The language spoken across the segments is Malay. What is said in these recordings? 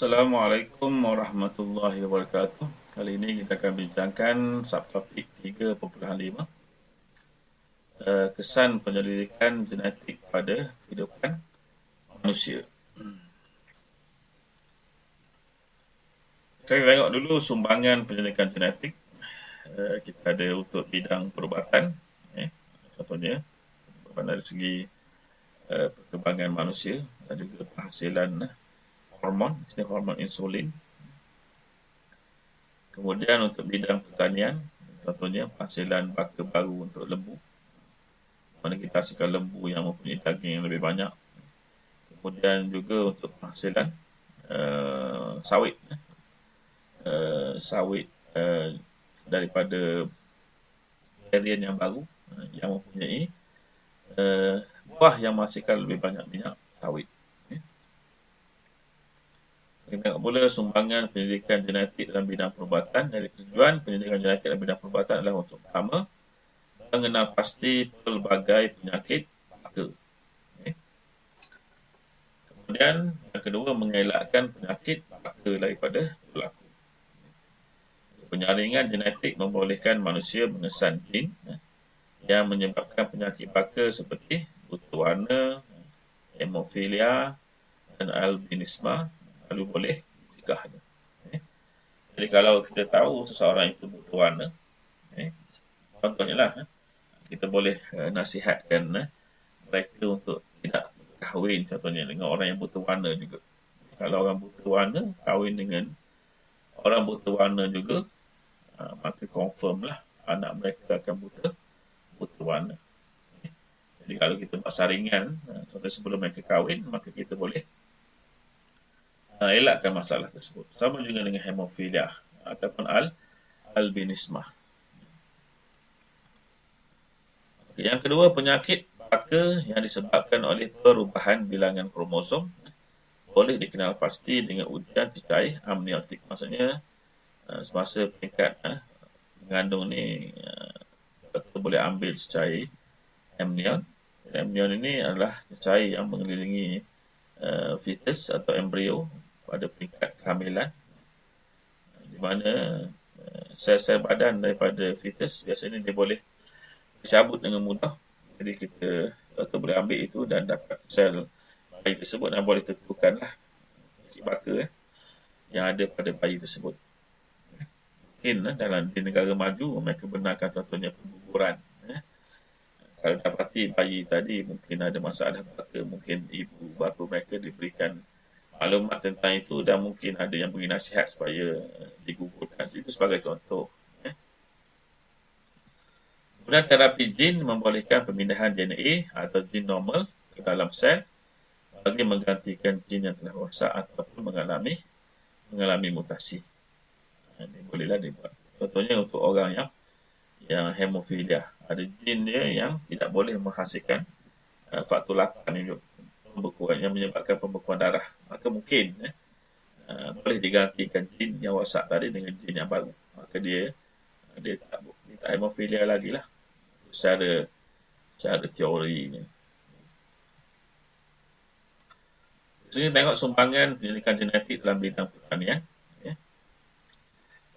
Assalamualaikum warahmatullahi wabarakatuh. Kali ini kita akan bincangkan subtopik 3.5, kesan penyelidikan genetik pada kehidupan manusia. Kita tengok dulu sumbangan penyelidikan genetik. Kita ada untuk bidang perubatan, contohnya dari segi perkembangan manusia dan juga penghasilan hormon, hormon insulin. Kemudian untuk bidang pertanian, contohnya penghasilan baka baru untuk lembu, mana kita hasilkan lembu yang mempunyai daging yang lebih banyak. Kemudian juga untuk penghasilan sawit, daripada varian yang baru yang mempunyai buah yang menghasilkan lebih banyak minyak sawit. Kita tengok pula sumbangan pendidikan genetik dalam bidang perubatan. Jadi tujuan pendidikan genetik dalam bidang perubatan adalah untuk pertama, mengenal pasti pelbagai penyakit baka. Kemudian yang kedua, mengelakkan penyakit baka daripada berlaku. Penyaringan genetik membolehkan manusia mengesan gen yang menyebabkan penyakit baka seperti buta warna, hemofilia dan albinisme, lalu boleh dicegah. Jadi kalau kita tahu seseorang itu buta warna, contohnya lah, kita boleh nasihatkan mereka untuk tidak kahwin contohnya dengan orang yang buta warna juga. Kalau orang buta warna kahwin dengan orang buta warna juga, maka confirm lah anak mereka akan buta warna. Jadi kalau kita buat saringan, contoh sebelum mereka kahwin, maka kita boleh elakkan masalah tersebut. Sama juga dengan hemofilia ataupun albinisme. Yang kedua, penyakit baka yang disebabkan oleh perubahan bilangan kromosom boleh dikenal pasti dengan ujian cecair amniotik. Maksudnya semasa peringkat mengandung ni, kita boleh ambil cecair amnion. Amnion ini adalah cecair yang mengelilingi fetus atau embrio pada peringkat kehamilan, di mana sel-sel badan daripada fetus biasanya dia boleh dicabut dengan mudah. Jadi kita boleh ambil itu dan dapat sel bayi tersebut dan boleh tentukanlah penyakit baka yang ada pada bayi tersebut. Mungkin di negara maju mereka benarkan contohnya pengguguran. Kalau dapati bayi tadi mungkin ada masalah baka, mungkin ibu bapa mereka diberikan maklumat tentang itu dan mungkin ada yang beri nasihat supaya digugurkan. Itu sebagai contoh. Kemudian terapi gen membolehkan pemindahan DNA atau gen normal ke dalam sel bagi menggantikan gen yang telah rosak ataupun mengalami mutasi. Ini bolehlah dibuat. Contohnya untuk orang yang hemofilia, ada gen dia yang tidak boleh menghasilkan faktor 8 yang menyebabkan pembekuan darah. Maka mungkin boleh digantikan gen yang rosak tadi dengan gen yang baru. Maka dia tak hemofilia lagi lah secara teorinya. Sini tengok sumbangan penyelidikan genetik dalam bidang pertanian.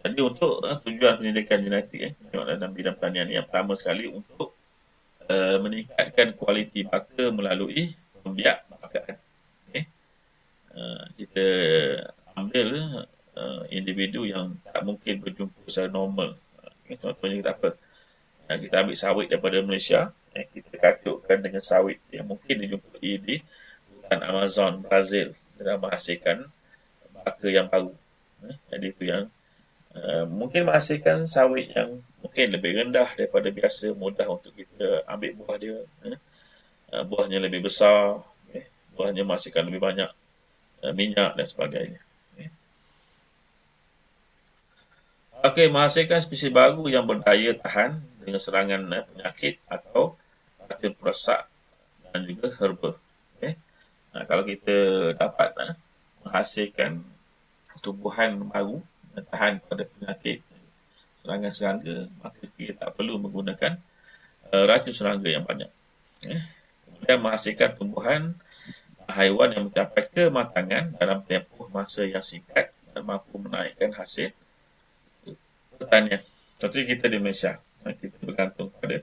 Jadi untuk tujuan penyelidikan genetik dalam bidang pertanian, yang pertama sekali untuk meningkatkan kualiti baka melalui pembiak bakaan. Kita ambil individu yang tak mungkin berjumpa secara normal. Contohnya kita ambil sawit daripada Malaysia, kita kacukkan dengan sawit yang mungkin dijumpai di hutan Amazon, Brazil, dan menghasilkan baka yang baru. Jadi itu yang mungkin menghasilkan sawit yang mungkin lebih rendah daripada biasa, mudah untuk kita ambil buah dia. Buahnya lebih besar, buahnya menghasilkan lebih banyak minyak dan sebagainya. Okey, menghasilkan spesies baru yang berdaya tahan dengan serangan penyakit atau racun perosak dan juga herba. Kalau kita dapat menghasilkan tumbuhan baru yang tahan pada penyakit serangan serangga, maka kita tak perlu menggunakan racun serangga yang banyak. Kemudian menghasilkan tumbuhan haiwan yang mencapai kematangan dalam tempoh masa yang singkat dan mampu menaikkan hasil pertanian. Contohnya kita di Malaysia, kita bergantung pada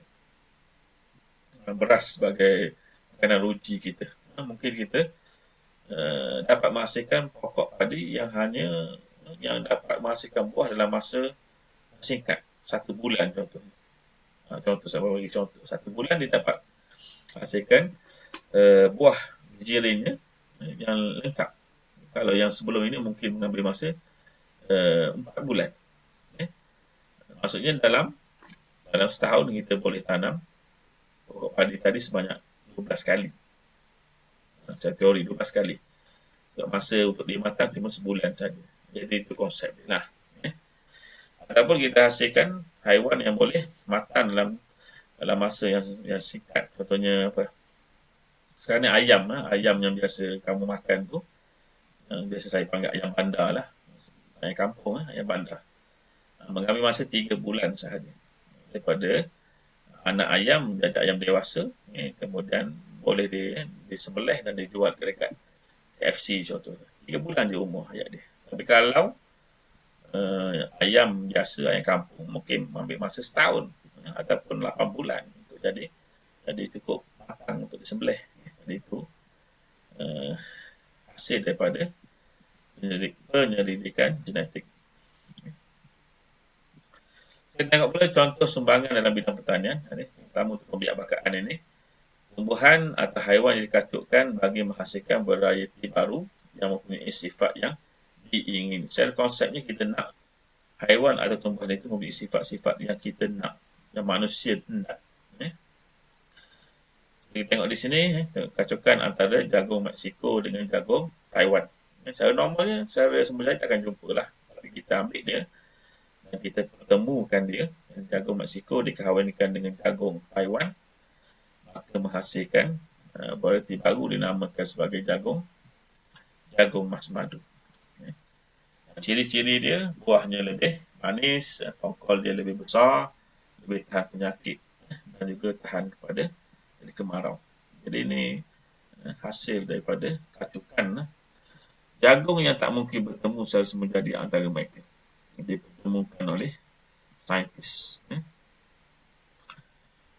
beras sebagai makanan ruji kita. Mungkin kita dapat menghasilkan pokok padi yang dapat menghasilkan buah dalam masa singkat, 1 bulan contohnya. Contoh saya bagi contoh, 1 bulan dia dapat hasilkan buah bijirinnya yang lengkap. Kalau yang sebelum ini mungkin mengambil masa 4 bulan. Maksudnya dalam setahun kita boleh tanam pokok padi tadi sebanyak 12 kali. Macam teori 12 kali. Masa untuk dia matang cuma sebulan saja. Jadi itu konsep dia lah. Ataupun kita hasilkan haiwan yang boleh matang dalam masa yang singkat. Contohnya apa? Sekarang ni ayam yang biasa kamu makan tu. Biasa saya panggil ayam bandar lah. Ayam kampung, ayam bandar. Mengambil masa 3 bulan sahaja. Daripada anak ayam menjadi ayam dewasa, kemudian boleh disembelih dan dijual dekat KFC contohnya. 3 bulan je umur ayat dia. Tapi kalau ayam biasa, ayam kampung, mungkin ambil masa setahun ataupun 8 bulan untuk jadi cukup matang untuk disembelih. Jadi itu hasil daripada penyelidikan genetik. Kita tengok pula contoh sumbangan dalam bidang pertanian. Pertama untuk pembiakbakaan ini. Tumbuhan atau haiwan yang dikacukkan bagi menghasilkan varieti baru yang mempunyai sifat yang diingin. Secara konsepnya kita nak haiwan atau tumbuhan itu mempunyai sifat-sifat yang kita nak, yang manusia nak. Kita tengok di sini, kacukan antara jagung Mexico dengan jagung Taiwan. Secara normalnya, secara semula tak akan jumpa lah. Tapi kita ambil dia dan kita pertemukan dia, jagung Mexico dikahwinkan dengan jagung Taiwan, maka menghasilkan varieti baru dinamakan sebagai jagung mas madu. Ciri-ciri dia, buahnya lebih manis, tongkol dia lebih besar, lebih tahan penyakit dan juga tahan kepada kemarau. Jadi ini hasil daripada kacukan jagung yang tak mungkin bertemu secara semula di antara mereka. Dipertemukan oleh saintis.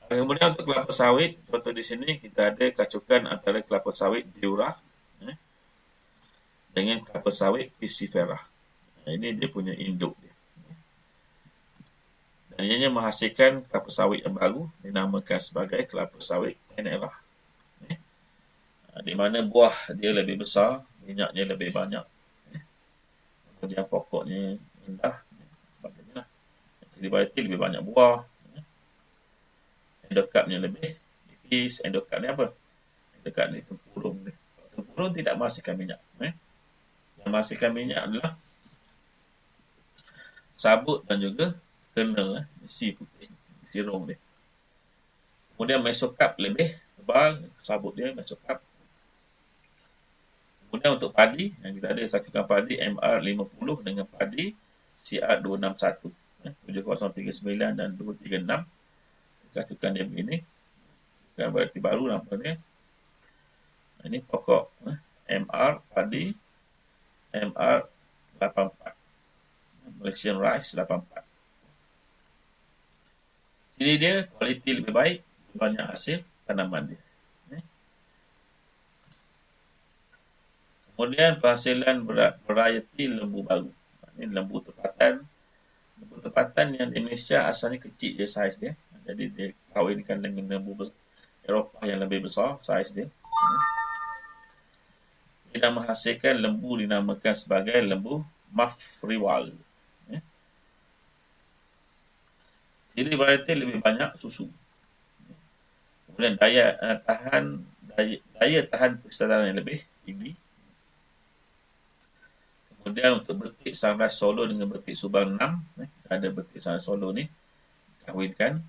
Kemudian untuk kelapa sawit, contoh di sini kita ada kacukan antara kelapa sawit Deura dengan kelapa sawit Piscifera. Ini dia punya induk dia. Dan ianya menghasilkan kelapa sawit yang baru dinamakan sebagai kelapa sawit Panela. Di mana buah dia lebih besar, minyaknya lebih banyak. Kemudian pokoknya rendah. Jadi varieti lebih banyak buah. Endokardnya lebih tipis. Endokard ni apa? Endokard ni tempurung ni. Tempurung tidak menghasilkan minyak. Yang menghasilkan minyak adalah sabut dan juga kernel, isi putih, sirung dia. Kemudian mesokarp lebih tebal, sabut dia mesokarp. Kemudian untuk padi, yang kita ada kacukan padi MR50 dengan padi CR261, 7039 dan 236. Kacukan dia begini. Bukan berarti baru nampaknya. Ini pokok MR padi MR84. Malaysian Rice 84. Jadi dia kualiti lebih baik, banyak hasil tanaman dia. Kemudian penghasilan varieti lembu baru. Ini lembu tempatan. Lembu tempatan yang di Malaysia asalnya kecil je saiz dia. Jadi dia kahwinkan dengan lembu Eropah yang lebih besar saiz dia. Dia dah menghasilkan lembu dinamakan sebagai lembu Mafriwal. Jadi varieti lebih banyak susu. Kemudian daya tahan persediaan yang lebih tinggi. Kemudian untuk betik Sunrise Solo dengan betik Subang 6, kita ada betik Sunrise Solo ni kahwinkan.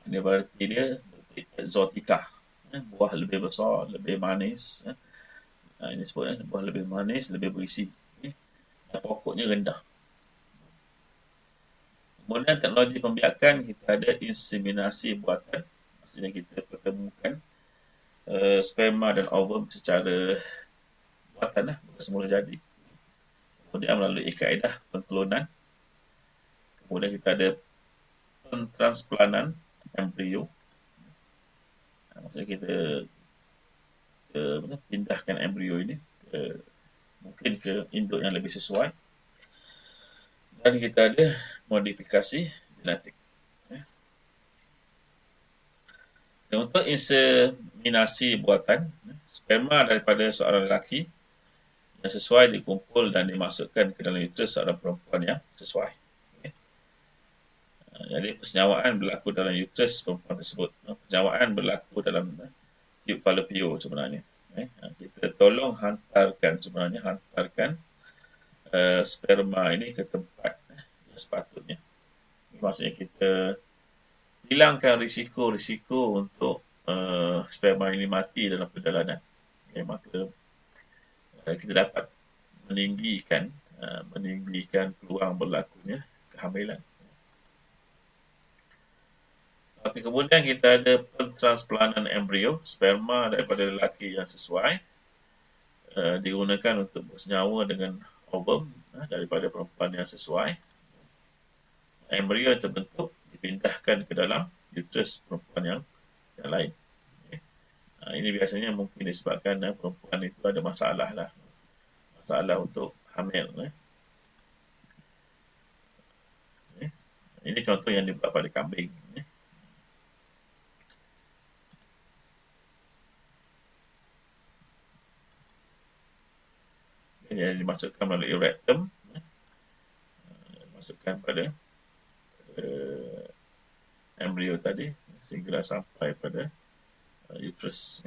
Ini varieti dia betik Exotica. Buah lebih besar, lebih manis. Ini sebutnya buah lebih manis, lebih berisi. Dan pokoknya rendah. Kemudian teknologi pembiakan, kita ada inseminasi buatan. Maksudnya kita pertemukan sperma dan ovum secara buatan lah, bukan semula jadi. Kemudian melalui kaedah pengklonan, kemudian kita ada pentransplanan embrio. Maksudnya kita pindahkan embrio ini mungkin ke induk yang lebih sesuai. Dan kita ada modifikasi genetik. Dan untuk inseminasi buatan, sperma daripada seorang lelaki yang sesuai dikumpul dan dimasukkan ke dalam uterus seorang perempuan yang sesuai. Jadi persenyawaan berlaku dalam uterus perempuan tersebut. Persenyawaan berlaku dalam tube falopio sebenarnya. Kita tolong hantarkan sperma ini ke tempat yang sepatutnya. Maksudnya kita hilangkan risiko untuk sperma ini mati dalam perjalanan. Maka kita dapat meninggikan peluang berlakunya kehamilan. Tapi kemudian kita ada pentransplanan embrio, sperma daripada lelaki yang sesuai digunakan untuk bersenyawa dengan ovum daripada perempuan yang sesuai. Embrio yang terbentuk dipindahkan ke dalam uterus perempuan yang lain. Ini biasanya mungkin disebabkan perempuan itu ada masalah untuk hamil. Ini contoh yang dibuat pada kambing. Yang dimasukkan melalui rectum, masukkan pada embrio tadi sehingga sampai pada uterus.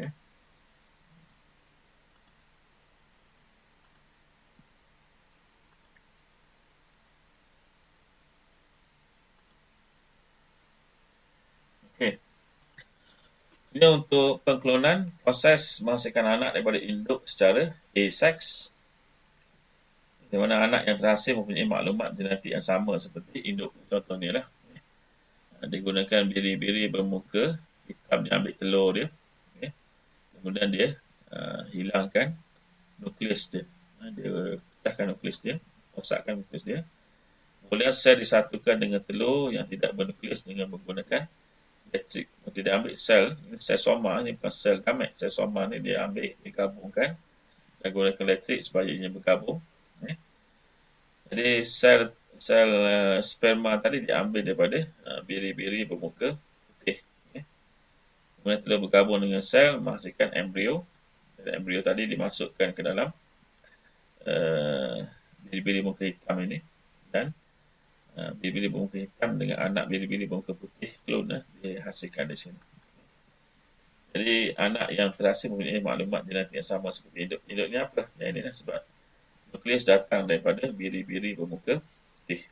Okey. Ini untuk pengklonan, proses menghasilkan anak daripada induk secara aseks, di mana anak yang terhasil mempunyai maklumat genetik yang sama seperti induk. Contohnya lah, digunakan biri-biri bermuka hitam, dia ambil telur dia, kemudian dia hilangkan nukleus dia, dia pecahkan nukleus dia, rosakkan nukleus dia, kemudian sel disatukan dengan telur yang tidak bernukleus dengan menggunakan elektrik. Dia ambil sel soma, ni bukan sel gamet, sel soma ni dia ambil, digabungkan dan gunakan elektrik supaya ia bergabung. Jadi sel sperma tadi diambil daripada biri-biri bermuka putih. Kemudian telah bergabung dengan sel menghasilkan embrio. Dan embrio tadi dimasukkan ke dalam biri-biri bermuka hitam ini, dan biri-biri bermuka hitam dengan anak biri-biri bermuka putih klon dihasilkan di sini. Jadi anak yang terhasil mempunyai maklumat genetik yang sama seperti induk. Induk ni apa? Yang ini lah, sebab nukleus datang daripada biri-biri bermuka putih.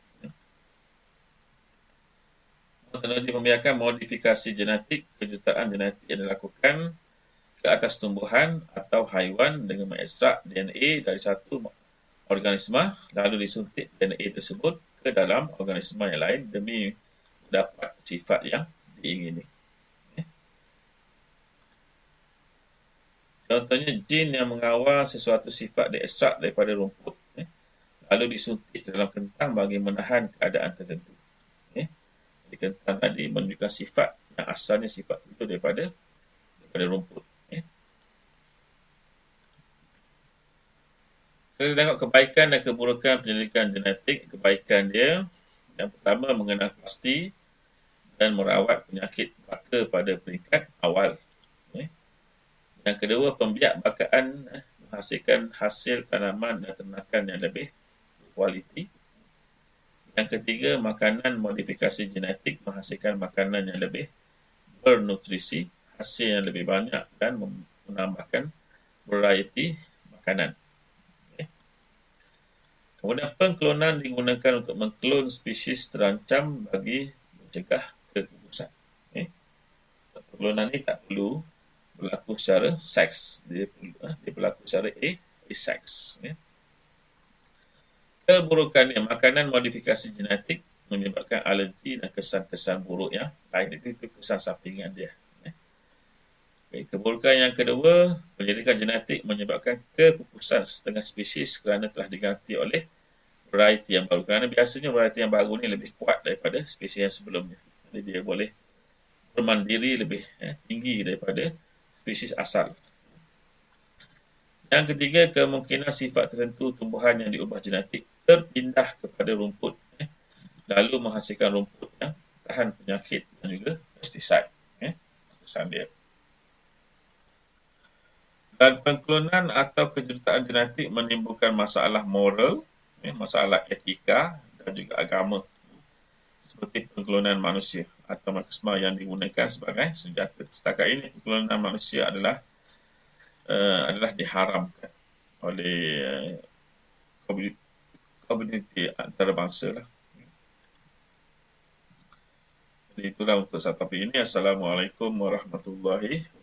Teknologi membiarkan modifikasi genetik, kejutaan genetik yang dilakukan ke atas tumbuhan atau haiwan dengan mengekstrak DNA dari satu organisma lalu disuntik DNA tersebut ke dalam organisma yang lain demi mendapat sifat yang diingini. Contohnya, jin yang mengawal sesuatu sifat diekstrak daripada rumput, lalu disuntik ke dalam kentang bagi menahan keadaan tertentu. Di kentang tadi menunjukkan sifat yang asalnya sifat itu daripada rumput. Kita tengok kebaikan dan keburukan penyelidikan genetik. Kebaikan dia, yang pertama, mengenal pasti dan merawat penyakit baka pada peringkat awal. Yang kedua, pembiakbakaan menghasilkan hasil tanaman dan ternakan yang lebih berkualiti. Yang ketiga, makanan modifikasi genetik menghasilkan makanan yang lebih bernutrisi, hasil yang lebih banyak dan menambahkan variety makanan. Kemudian pengklonan digunakan untuk mengklon spesies terancam bagi mencegah keguguran. Pengklonan ini tak perlu berlaku secara seks, dia berlaku secara aseks. Keburukannya, makanan modifikasi genetik menyebabkan alergi dan kesan-kesan buruk yang lain. Itu kesan sampingan dia. Keburukan yang kedua, penyelidikan genetik menyebabkan kepupusan setengah spesies kerana telah diganti oleh variety yang baru. Kerana biasanya variety yang baru ni lebih kuat daripada spesies yang sebelumnya. Jadi dia boleh bermandiri lebih tinggi daripada spesies asal. Yang ketiga, kemungkinan sifat tertentu tumbuhan yang diubah genetik terpindah kepada rumput, lalu menghasilkan rumput yang tahan penyakit dan juga pestisida. Dia. Dan pengklonan atau kejuruteraan genetik menimbulkan masalah moral, masalah etika dan juga agama, seperti pengklonan manusia atau marxisme yang digunakan sebagai senjata. Setakat ini pengklonan manusia adalah diharamkan oleh komuniti antarabangsa lah. Jadi itulah untuk topik ini. Assalamualaikum warahmatullahi wabarakatuh.